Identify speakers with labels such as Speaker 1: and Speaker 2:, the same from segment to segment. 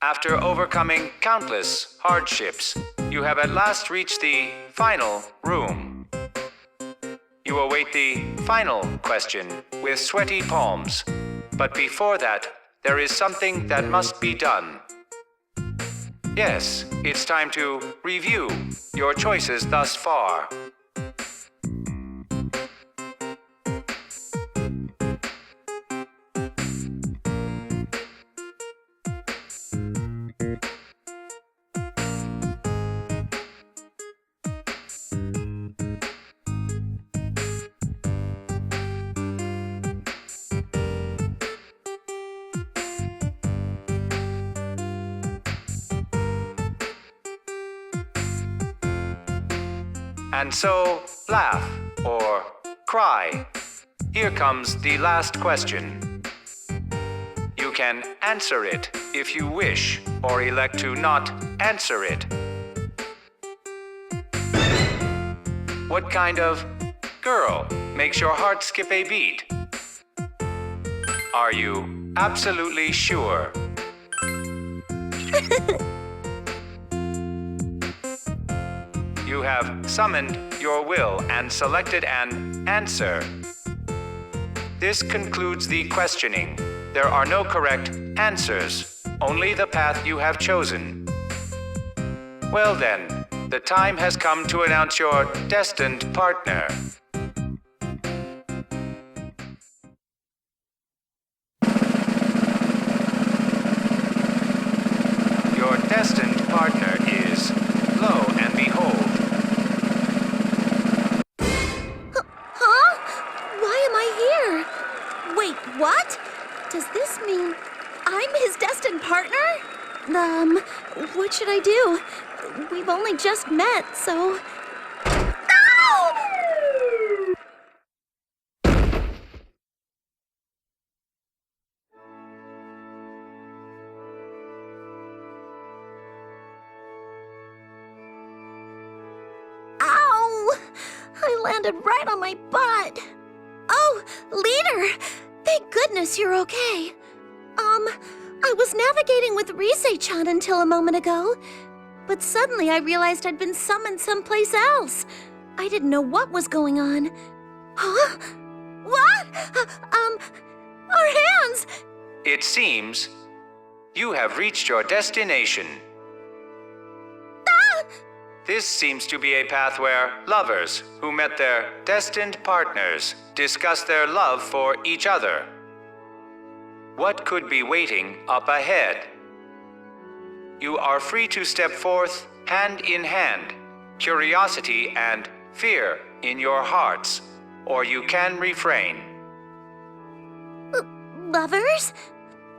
Speaker 1: After overcoming countless hardships, you have at last reached the final room. You await the final question with sweaty palms. But before that, there is something that must be done. Yes, it's time to review your choices thus far. And so, laugh or cry. Here comes the last question. You can answer it if you wish, or elect to not answer it. What kind of girl makes your heart skip a beat? Are you absolutely sure? You have summoned your will and selected an answer. This concludes the questioning. There are no correct answers, only the path you have chosen. Well then, the time has come to announce your destined partner. Your destined partner is, lo and behold,
Speaker 2: Wait, what? Does this mean I'm his destined partner? What should I do? We've only just met, so... No! Ow! I landed right on my butt. Oh, leader! Thank goodness you're okay. I was navigating with Rise-chan until a moment ago, but suddenly I realized I'd been summoned someplace else. I didn't know what was going on. Huh? What? Our hands!
Speaker 1: It seems you have reached your destination.
Speaker 2: Ah!
Speaker 1: This seems to be a path where lovers who met their destined partners discuss their love for each other. What could be waiting up ahead? You are free to step forth hand in hand, curiosity and fear in your hearts, or you can refrain.
Speaker 2: Lovers?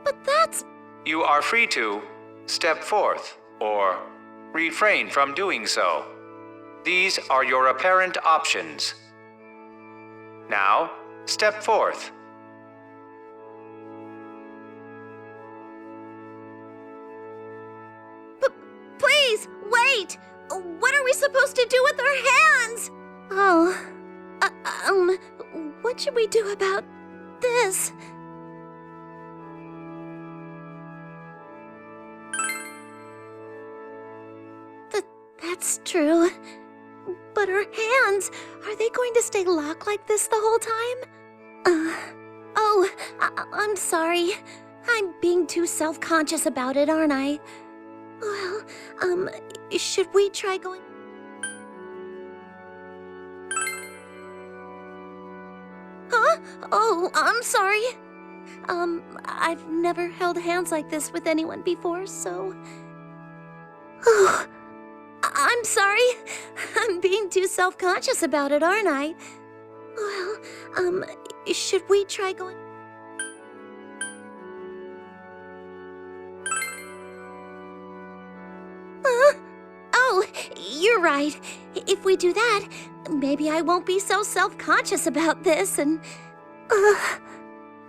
Speaker 2: But that's...
Speaker 1: You are free to step forth or refrain from doing so. These are your apparent options. Now, step forth.
Speaker 2: Please, wait! What are we supposed to do with our hands? Oh, what should we do about this? That's true. But our hands, are they going to stay locked like this the whole time? I'm sorry. I'm being too self-conscious about it, aren't I? Well, should we try going... Huh? Oh, I'm sorry. I've never held hands like this with anyone before, so... Oh, I'm sorry. I'm being too self-conscious about it, aren't I? Well, should we try going... Oh, you're right. If we do that, maybe I won't be so self-conscious about this and...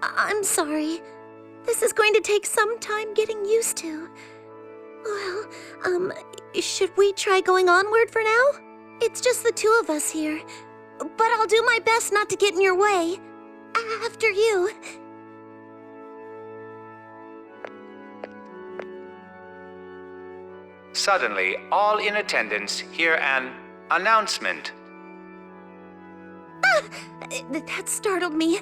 Speaker 2: I'm sorry. This is going to take some time getting used to. Well, should we try going onward for now? It's just the two of us here. But I'll do my best not to get in your way. After you.
Speaker 1: Suddenly, all in attendance hear an announcement.
Speaker 2: That startled me.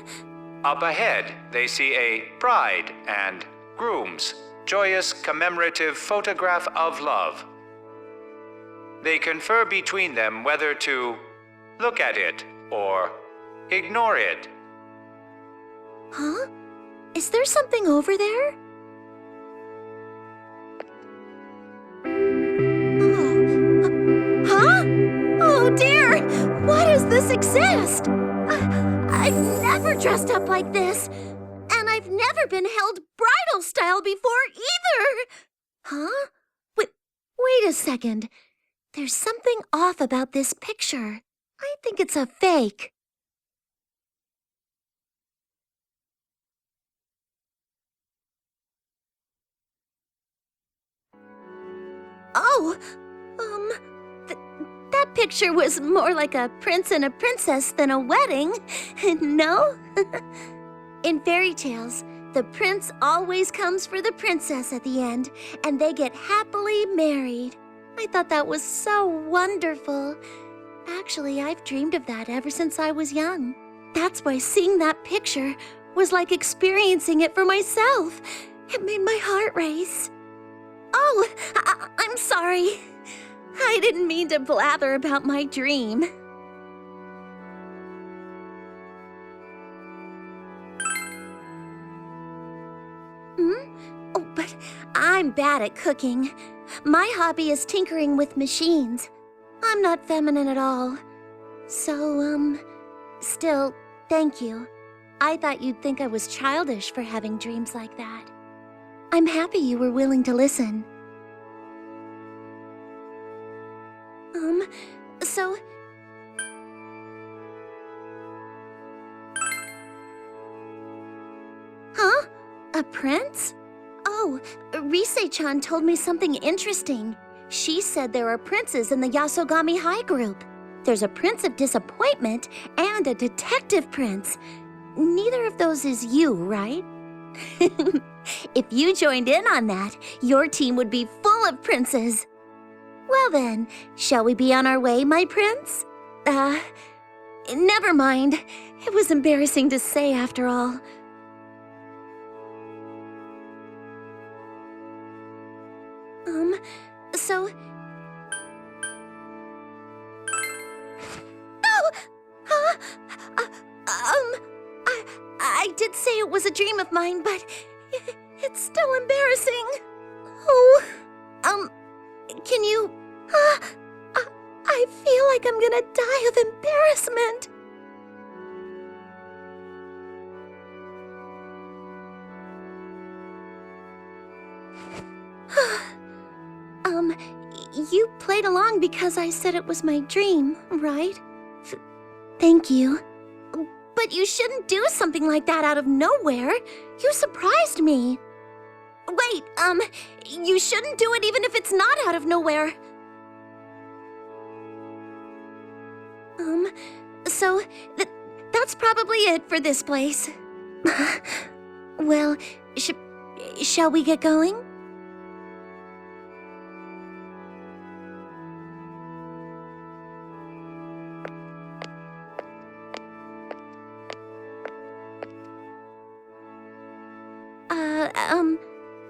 Speaker 1: Up ahead, they see a bride and groom's joyous commemorative photograph of love. They confer between them whether to look at it or ignore it.
Speaker 2: Huh? Is there something over there? Oh. Huh? Oh dear! Why does this exist? I've never dressed up like this. And I've never been held bridal style before either. Huh? Wait a second. There's something off about this picture. I think it's a fake. Oh, that picture was more like a prince and a princess than a wedding, no? In fairy tales, the prince always comes for the princess at the end, and they get happily married. I thought that was so wonderful. Actually, I've dreamed of that ever since I was young. That's why seeing that picture was like experiencing it for myself. It made my heart race. Oh, I'm sorry. I didn't mean to blather about my dream. Oh, but I'm bad at cooking. My hobby is tinkering with machines. I'm not feminine at all. So, still, thank you. I thought you'd think I was childish for having dreams like that. I'm happy you were willing to listen. So... Huh? A prince? Oh, Risei-chan told me something interesting. She said there are princes in the Yasogami High group. There's a prince of disappointment and a detective prince. Neither of those is you, right? If you joined in on that, your team would be full of princes. Well then, shall we be on our way, my prince? Never mind. It was embarrassing to say after all. So... Oh! Huh? I did say it was a dream of mine, but it's still embarrassing. Oh, can you... I feel like I'm gonna die of embarrassment. You played along because I said it was my dream, right? Thank you. But you shouldn't do something like that out of nowhere. You surprised me. Wait, you shouldn't do it even if it's not out of nowhere. So, that's probably it for this place. Well, shall we get going?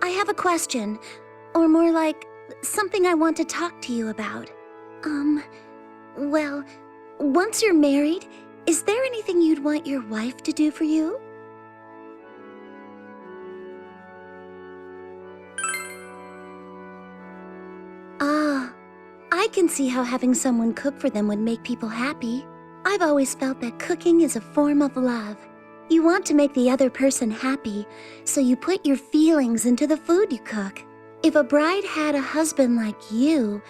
Speaker 2: I have a question. Or more like, something I want to talk to you about. Well, once you're married, is there anything you'd want your wife to do for you? Ah, I can see how having someone cook for them would make people happy. I've always felt that cooking is a form of love. You want to make the other person happy, so you put your feelings into the food you cook. If a bride had a husband like you,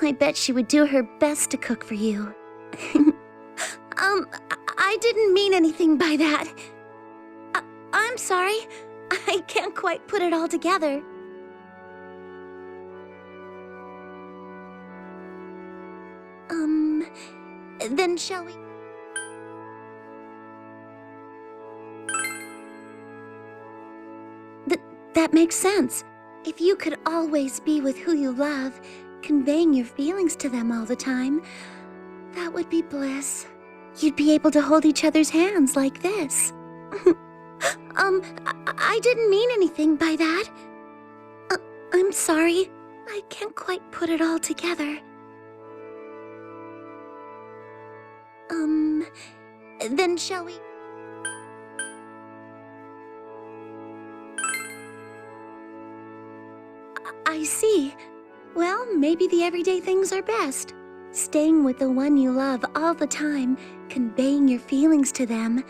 Speaker 2: I bet she would do her best to cook for you. I didn't mean anything by that. I'm sorry. I can't quite put it all together. Then shall we... That makes sense. If you could always be with who you love, conveying your feelings to them all the time, that would be bliss. You'd be able to hold each other's hands like this. I didn't mean anything by that. I'm sorry. I can't quite put it all together. Then shall we... I see. Well, maybe the everyday things are best. Staying with the one you love all the time, conveying your feelings to them,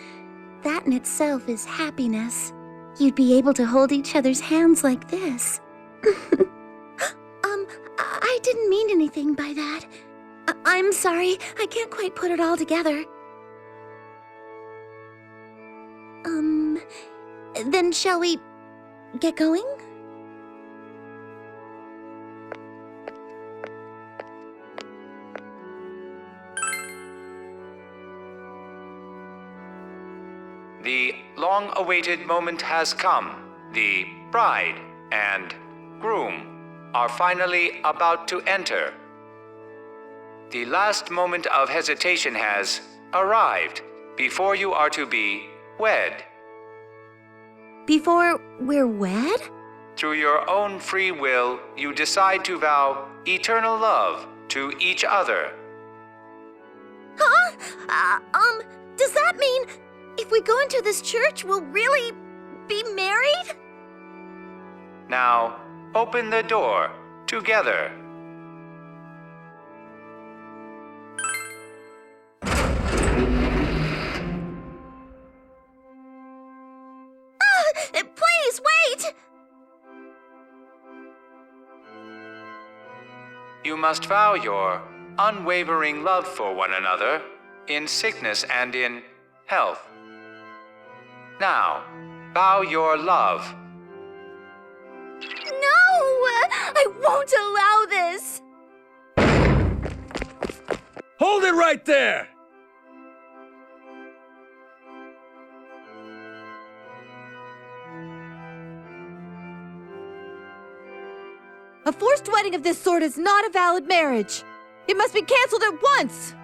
Speaker 2: that in itself is happiness. You'd be able to hold each other's hands like this. I didn't mean anything by that. I'm sorry, I can't quite put it all together. Then shall we get going?
Speaker 1: The long-awaited moment has come. The bride and groom are finally about to enter. The last moment of hesitation has arrived before you are to be wed.
Speaker 2: Before we're wed?
Speaker 1: Through your own free will, you decide to vow eternal love to each other.
Speaker 2: Huh? Does that mean if we go into this church, we'll really be married?
Speaker 1: Now, open the door together.
Speaker 2: Please, wait!
Speaker 1: You must vow your unwavering love for one another in sickness and in health. Now, vow your love.
Speaker 2: No! I won't allow this!
Speaker 3: Hold it right there!
Speaker 4: A forced wedding of this sort is not a valid marriage. It must be canceled at once!